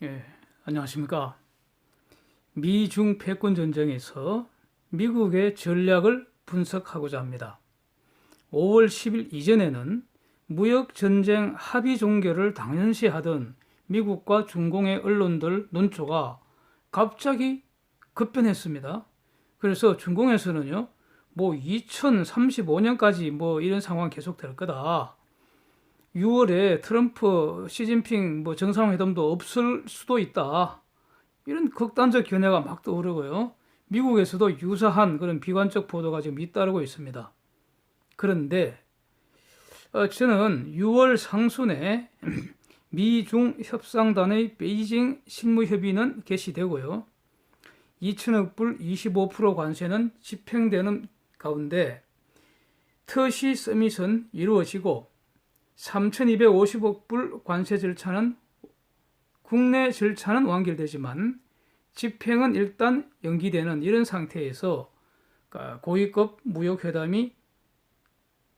예, 안녕하십니까. 미중 패권 전쟁에서 미국의 전략을 분석하고자 합니다. 5월 10일 이전에는 무역 전쟁 합의 종결을 당연시하던 미국과 중공의 언론들 논조가 갑자기 급변했습니다. 그래서 중공에서는요, 2035년까지 이런 상황 계속될 거다. 6월에 트럼프, 시진핑 정상회담도 없을 수도 있다. 이런 극단적 견해가 막 떠오르고요. 미국에서도 유사한 그런 비관적 보도가 지금 잇따르고 있습니다. 그런데 저는 6월 상순에 미중 협상단의 베이징 실무협의는 개시되고요. 2천억 불 25% 관세는 집행되는 가운데 터시 서밋은 이루어지고 3,250억 불 관세 절차는 국내 절차는 완결되지만 집행은 일단 연기되는 이런 상태에서 고위급 무역회담이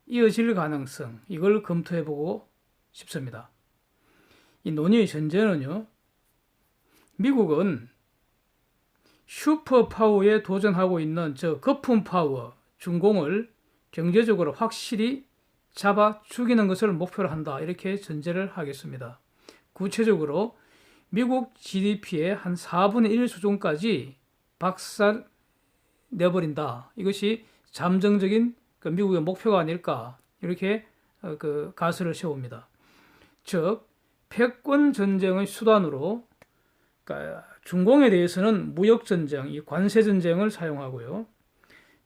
이어질 가능성, 이걸 검토해보고 싶습니다. 이 논의의 전제는요, 미국은 슈퍼파워에 도전하고 있는 저 거품 파워, 중공을 경제적으로 확실히 잡아 죽이는 것을 목표로 한다. 이렇게 전제를 하겠습니다. 구체적으로 미국 GDP의 한 4분의 1 수준까지 박살 내버린다. 이것이 잠정적인 미국의 목표가 아닐까. 이렇게 가설을 세웁니다. 즉, 패권 전쟁의 수단으로 중공에 대해서는 무역 전쟁, 이 관세 전쟁을 사용하고요.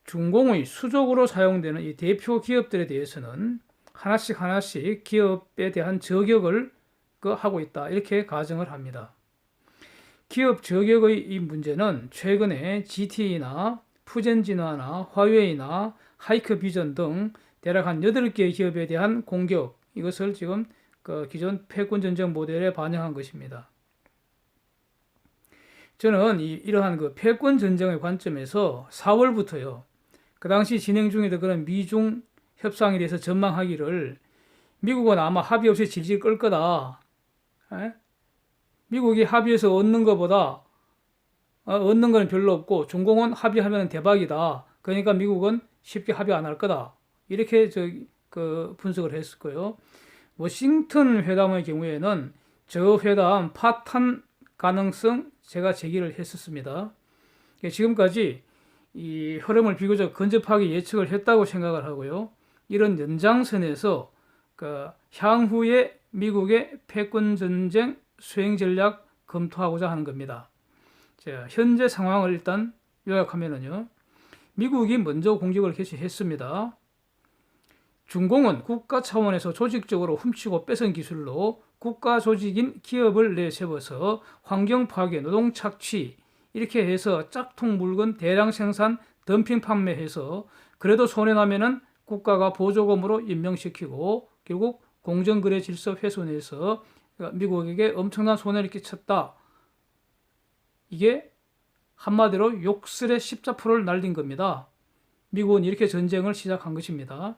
중공의 수적으로 사용되는 이 대표 기업들에 대해서는 하나씩 기업에 대한 저격을 하고 있다. 이렇게 가정을 합니다. 기업 저격의 이 문제는 최근에 GT나 푸젠진화나 화웨이나 하이크비전 등 대략 한 8개 기업에 대한 공격, 이것을 지금 기존 패권 전쟁 모델에 반영한 것입니다. 저는 이러한 패권 전쟁의 관점에서 4월부터요. 그 당시 진행 중이던 그런 미중 협상에 대해서 전망하기를 미국은 아마 합의 없이 질질 끌 거다. 미국이 합의해서 얻는 것보다 얻는 건 별로 없고 중공은 합의하면 대박이다. 그러니까 미국은 쉽게 합의 안 할 거다. 이렇게 분석을 했었고요. 워싱턴 회담의 경우에는 저 회담 파탄 가능성 제가 제기를 했었습니다. 지금까지 이 흐름을 비교적 근접하게 예측을 했다고 생각을 하고요. 이런 연장선에서 향후에 미국의 패권 전쟁 수행 전략 검토하고자 하는 겁니다. 자, 현재 상황을 일단 요약하면은요. 미국이 먼저 공격을 개시했습니다. 중공은 국가 차원에서 조직적으로 훔치고 뺏은 기술로 국가 조직인 기업을 내세워서 환경 파괴, 노동 착취 이렇게 해서 짝퉁 물건 대량 생산, 덤핑 판매해서 그래도 손해나면은 국가가 보조금으로 임명시키고 결국 공정거래 질서 훼손해서 미국에게 엄청난 손해를 끼쳤다. 이게 한마디로 욕설의 십자포를 날린 겁니다. 미국은 이렇게 전쟁을 시작한 것입니다.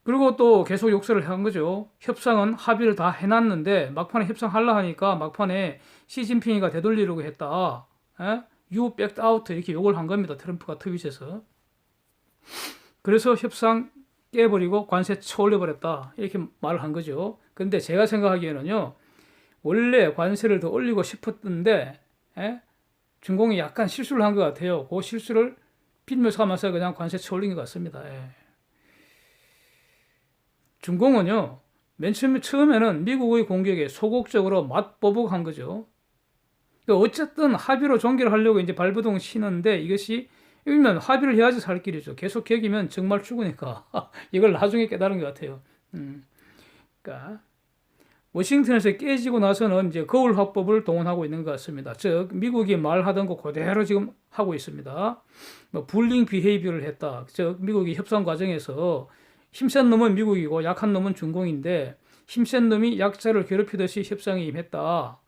그리고 또 계속 욕설을 한 거죠. 협상은 합의를 다 해놨는데 막판에 협상하려 하니까 막판에 시진핑이가 되돌리려고 했다. You backed out 이렇게 욕을 한 겁니다. 트럼프가 트윗에서. 그래서 협상 깨버리고 관세 쳐올려버렸다. 이렇게 말을 한 거죠. 근데 제가 생각하기에는요. 원래 관세를 더 올리고 싶었는데 중공이 약간 실수를 한 것 같아요. 그 실수를 빚며 삼아서 그냥 관세 쳐올린 것 같습니다. 중공은요. 맨 처음에는 미국의 공격에 소극적으로 맞보복한 거죠. 어쨌든 합의로 종결하려고 이제 발버둥 치는데 이것이 이면 합의를 해야지 살 길이죠. 계속 개기면 정말 죽으니까 이걸 나중에 깨달은 것 같아요. 그러니까 워싱턴에서 깨지고 나서는 이제 거울 화법을 동원하고 있는 것 같습니다. 즉 미국이 말하던 거 그대로 지금 하고 있습니다. 불링 비헤이비어를 했다. 즉 미국이 협상 과정에서 힘센 놈은 미국이고 약한 놈은 중공인데 힘센 놈이 약자를 괴롭히듯이 협상에 임했다.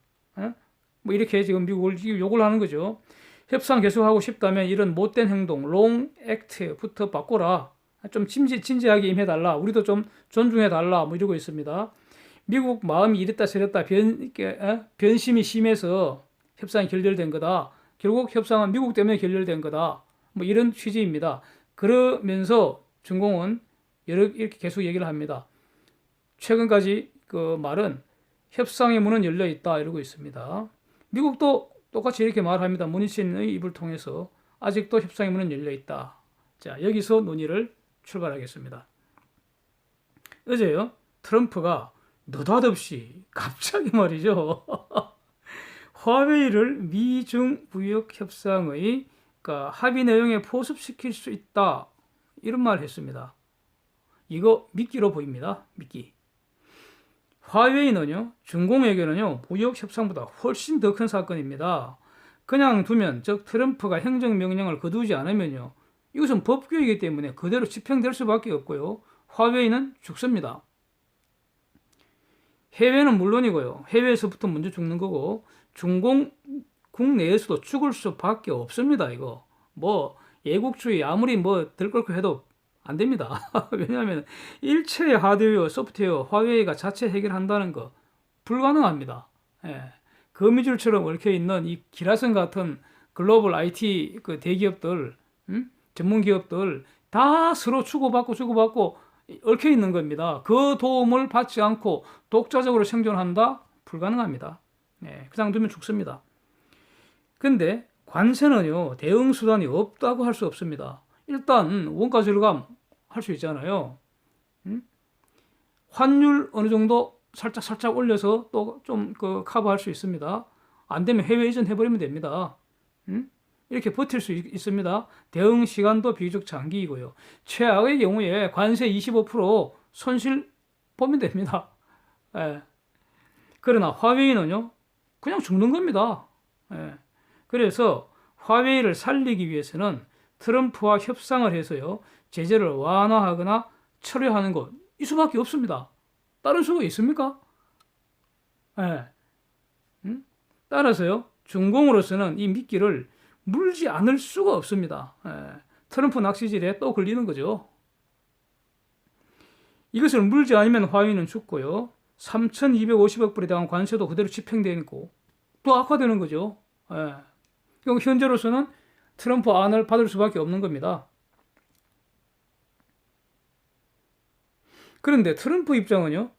이렇게 지금 미국을 욕을 하는 거죠. 협상 계속하고 싶다면 이런 못된 행동, 롱 액트부터 바꿔라. 좀 진지하게 임해달라. 우리도 좀 존중해달라. 이러고 있습니다. 미국 마음이 이랬다 저랬다 변심이 심해서 협상이 결렬된 거다. 결국 협상은 미국 때문에 결렬된 거다. 뭐 이런 취지입니다. 그러면서 중공은 이렇게 계속 얘기를 합니다. 최근까지 그 말은 협상의 문은 열려 있다 이러고 있습니다. 미국도 똑같이 이렇게 말합니다. 문희신의 입을 통해서 아직도 협상의 문은 열려 있다. 자, 여기서 논의를 출발하겠습니다. 어제요, 트럼프가 느닷없이 갑자기 말이죠. 화웨이를 미중 무역 협상의 그러니까 합의 내용에 포섭시킬 수 있다. 이런 말을 했습니다. 이거 미끼로 보입니다. 미끼. 화웨이는요, 중공에게는요, 무역 협상보다 훨씬 더 큰 사건입니다. 그냥 두면, 즉 트럼프가 행정명령을 거두지 않으면요, 이것은 법규이기 때문에 그대로 집행될 수밖에 없고요, 화웨이는 죽습니다. 해외는 물론이고요, 해외에서부터 먼저 죽는 거고, 중공국 내에서도 죽을 수밖에 없습니다. 이거 뭐 애국주의 아무리 뭐 들끓고 해도 안 됩니다. 왜냐하면 일체의 하드웨어, 소프트웨어, 화웨이가 자체 해결한다는 거 불가능합니다. 예. 거미줄처럼 얽혀 있는 이 기라성 같은 글로벌 IT 그 대기업들, 전문 기업들 다 서로 주고받고 얽혀 있는 겁니다. 그 도움을 받지 않고 독자적으로 생존한다? 불가능합니다. 예, 그냥 두면 죽습니다. 근데 관세는요, 대응 수단이 없다고 할 수 없습니다. 일단 원가 절감 할 수 있잖아요. 환율 어느 정도 살짝 올려서 또 좀 그 커버할 수 있습니다. 안 되면 해외 이전 해버리면 됩니다. 이렇게 버틸 수 있습니다. 대응 시간도 비교적 장기이고요. 최악의 경우에 관세 25% 손실 보면 됩니다. 예. 그러나 화웨이는요, 그냥 죽는 겁니다. 예. 그래서 화웨이를 살리기 위해서는 트럼프와 협상을 해서요, 제재를 완화하거나 철회하는 것, 이 수밖에 없습니다. 다른 수가 있습니까? 예. 따라서요, 중공으로서는 이 미끼를 물지 않을 수가 없습니다. 예. 트럼프 낚시질에 또 걸리는 거죠. 이것을 물지 않으면 화웨이는 죽고요, 3,250억 불에 대한 관세도 그대로 집행되고 또 악화되는 거죠. 예. 그럼 현재로서는 트럼프 안을 받을 수밖에 없는 겁니다. 그런데 트럼프 입장은요,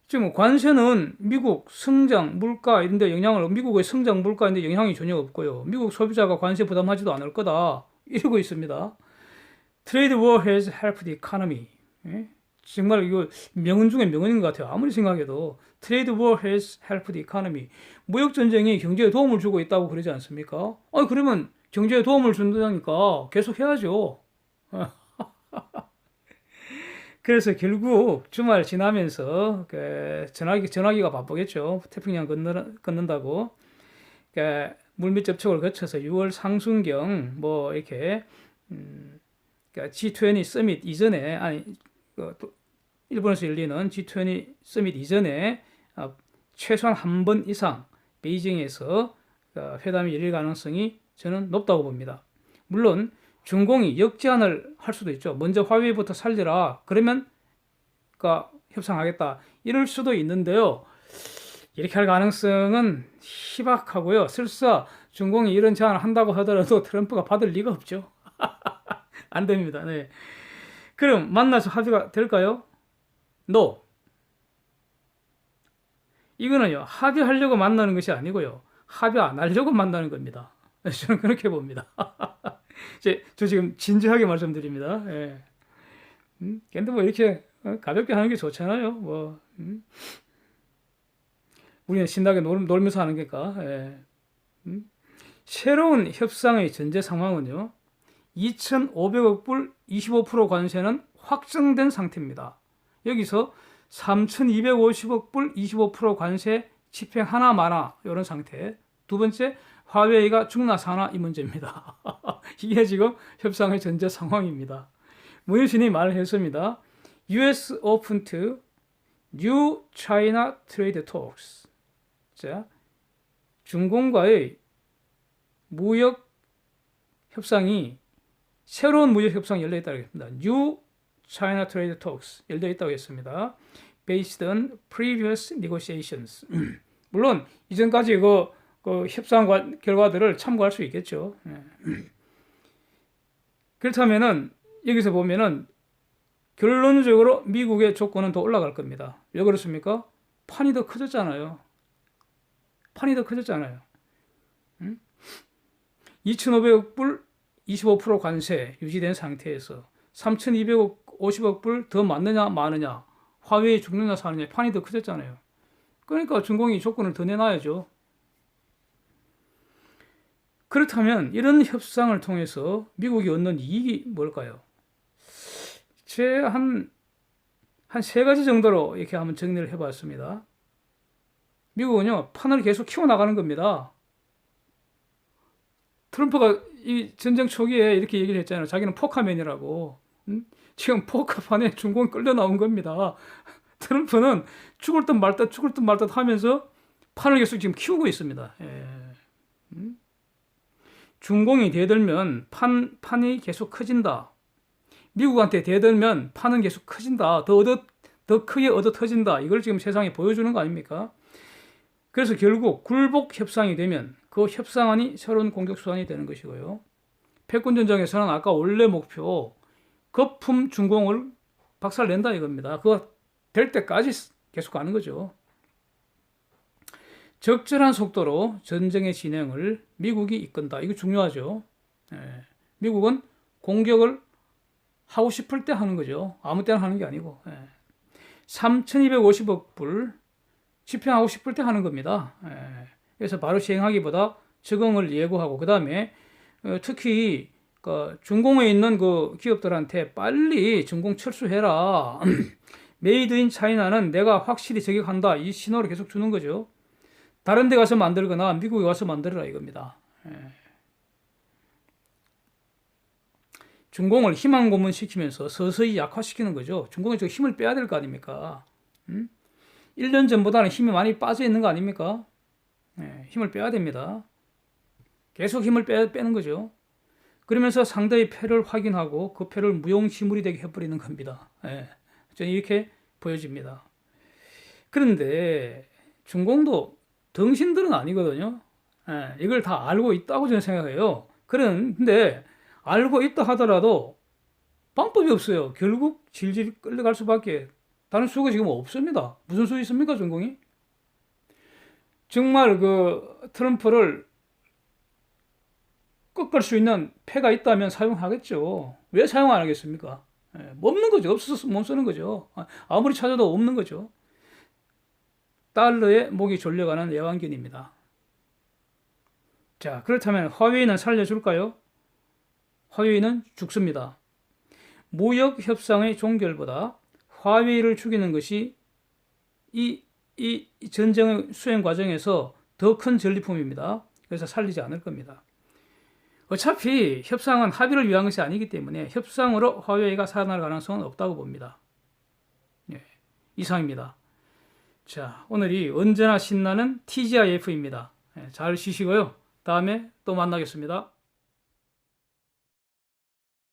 지금 관세는 미국 성장, 물가 이런 데 미국의 성장, 물가 이런 데 영향이 전혀 없고요, 미국 소비자가 관세 부담하지도 않을 거다 이러고 있습니다. Trade war has helped the economy. 예? 정말 이거 명언 중에 명언인 것 같아요. 아무리 생각해도 Trade war has helped the economy. 무역 전쟁이 경제에 도움을 주고 있다고 그러지 않습니까? 그러면 경제에 도움을 준다니까 계속 해야죠. 그래서 결국 주말 지나면서 전화기가 바쁘겠죠. 태평양 건넌다고. 물밑 접촉을 거쳐서 6월 상순경 뭐 이렇게 G20 서밋 이전에 일본에서 열리는 G20 서밋 이전에 최소한 한 번 이상 베이징에서 회담이 열릴 가능성이 저는 높다고 봅니다. 물론 중공이 역제안을 할 수도 있죠. 먼저 화웨이부터 살려라. 그러면 협상하겠다. 이럴 수도 있는데요, 이렇게 할 가능성은 희박하고요. 설사 중공이 이런 제안을 한다고 하더라도 트럼프가 받을 리가 없죠. 안 됩니다. 네. 그럼 만나서 합의가 될까요? No. 이거는요, 합의하려고 만나는 것이 아니고요, 합의 안 하려고 만나는 겁니다. 저는 그렇게 봅니다. 저 지금 진지하게 말씀드립니다. 예. 근데 뭐 이렇게 가볍게 하는 게 좋잖아요. 뭐 우리는 신나게 놀면서 하는 게니까. 예. 새로운 협상의 전제 상황은요, 2,500억 불 25% 관세는 확정된 상태입니다. 여기서 3,250억 불 25% 관세 집행하나 마나 이런 상태. 두 번째, 화웨이가 죽나 사나 이 문제입니다. 이게 지금 협상의 전제 상황입니다. 문희신이 말을 했습니다. US open to new China trade talks. 자, 중공과의 무역 협상이, 새로운 무역 협상이 열려 있다고 했습니다. New China Trade Talks 열려 있다고 했습니다. based on previous negotiations. 물론 이전까지 그 협상 결과들을 참고할 수 있겠죠. 그렇다면은 여기서 보면은 결론적으로 미국의 조건은 더 올라갈 겁니다. 왜 그렇습니까? 판이 더 커졌잖아요. 판이 더 커졌잖아요. 2,500억 불 25% 관세 유지된 상태에서 3,250억 불 더 맞느냐 마느냐, 화웨이 죽느냐 사느냐, 판이 더 커졌잖아요. 그러니까 중공이 조건을 더 내놔야죠. 그렇다면 이런 협상을 통해서 미국이 얻는 이익이 뭘까요? 한 세 가지 정도로 이렇게 한번 정리를 해봤습니다. 미국은요, 판을 계속 키워나가는 겁니다. 트럼프가 이 전쟁 초기에 이렇게 얘기를 했잖아요. 자기는 포카맨이라고. 지금 포카판에 중공이 끌려 나온 겁니다. 트럼프는 죽을 듯 말 듯 하면서 판을 계속 지금 키우고 있습니다. 중공이 대들면 판이 계속 커진다. 미국한테 대들면 판은 계속 커진다. 더 크게 얻어 터진다. 이걸 지금 세상에 보여주는 거 아닙니까? 그래서 결국 굴복 협상이 되면 그 협상안이 새로운 공격 수단이 되는 것이고요. 패권전쟁에서는 아까 원래 목표 거품 중공을 박살낸다 이겁니다. 그거 될 때까지 계속 가는 거죠. 적절한 속도로 전쟁의 진행을 미국이 이끈다. 이거 중요하죠. 미국은 공격을 하고 싶을 때 하는 거죠. 아무 때나 하는 게 아니고. 3,250억 불 집행하고 싶을 때 하는 겁니다. 그래서 바로 시행하기보다 적응을 예고하고 그 다음에 특히 중공에 있는 그 기업들한테 빨리 중공 철수해라. 메이드 인 차이나는 내가 확실히 저격한다. 이 신호를 계속 주는 거죠. 다른 데 가서 만들거나 미국에 가서 만들어라 이겁니다. 중공을 희망 고문시키면서 서서히 약화시키는 거죠. 중공이 저 힘을 빼야 될 거 아닙니까? 1년 전보다는 힘이 많이 빠져 있는 거 아닙니까? 힘을 빼야 됩니다. 계속 힘을 빼는 거죠. 그러면서 상대의 패를 확인하고 그 패를 무용지물이 되게 해버리는 겁니다. 저는 이렇게 보여집니다. 그런데 중공도 덩신들은 아니거든요. 이걸 다 알고 있다고 저는 생각해요. 그런데 알고 있다 하더라도 방법이 없어요. 결국 질질 끌려갈 수밖에 다른 수가 지금 없습니다. 무슨 수 있습니까, 중공이? 정말 그 트럼프를 꺾을 수 있는 패가 있다면 사용하겠죠. 왜 사용 안 하겠습니까? 없는 거죠. 없어서 못 쓰는 거죠. 아무리 찾아도 없는 거죠. 달러에 목이 졸려가는 애완견입니다. 자, 그렇다면 화웨이는 살려줄까요? 화웨이는 죽습니다. 무역 협상의 종결보다 화웨이를 죽이는 것이 이 전쟁의 수행 과정에서 더 큰 전리품입니다. 그래서 살리지 않을 겁니다. 어차피 협상은 합의를 위한 것이 아니기 때문에 협상으로 화웨이가 살아날 가능성은 없다고 봅니다. 이상입니다. 자, 오늘이 언제나 신나는 TGIF입니다. 잘 쉬시고요. 다음에 또 만나겠습니다.